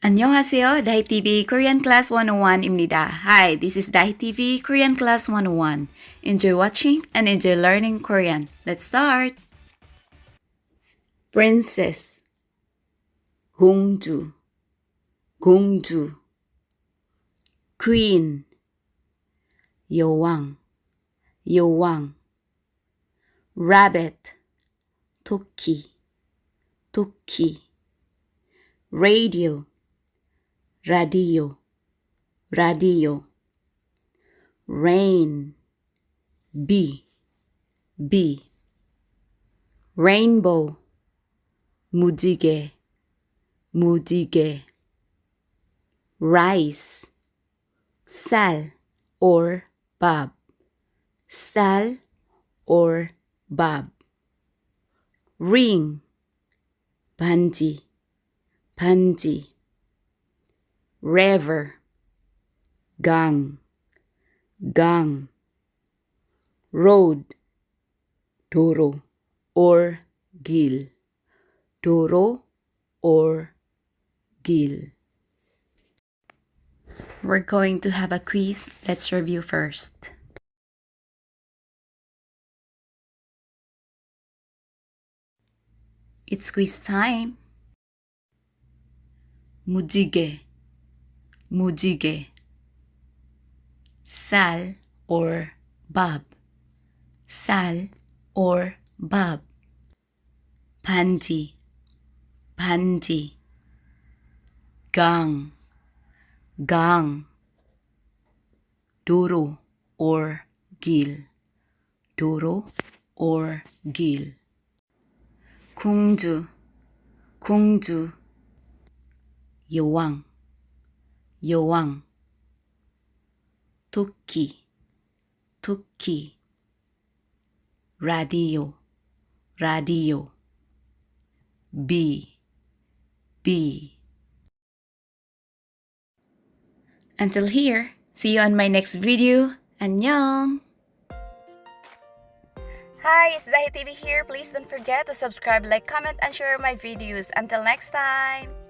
안녕하세요. DAHEE Korean Class 101입니다. Hi, this is DAHEE Korean Class 101. Enjoy watching and enjoy learning Korean. Let's start. Princess, 공주, 공주. Queen, 여왕, 여왕. Rabbit, 토끼, 토끼. Radio, radio, radio. Rain, bee, bee. Rainbow, 무지개, 무지개. Rice, 쌀 or 밥, 쌀 or 밥. Ring, 반지, 반지. River, 강, 강. Road, 도로 or 길, 도로 or 길. We're going to have a quiz. Let's review first. It's quiz time. 무지개, 무지개. 쌀 or 밥, 쌀 or 밥. 반지, 반지. 강, 강. 도로 or 길, 도로 or 길. 공주, 공주. 여왕, 여왕. 토끼, 토끼. 라디오, 라디오. bee, bee. Until here, see you on my next video. 안녕! Hi, it's DAHEE here. Please don't forget to subscribe, like, comment, and share my videos. Until next time!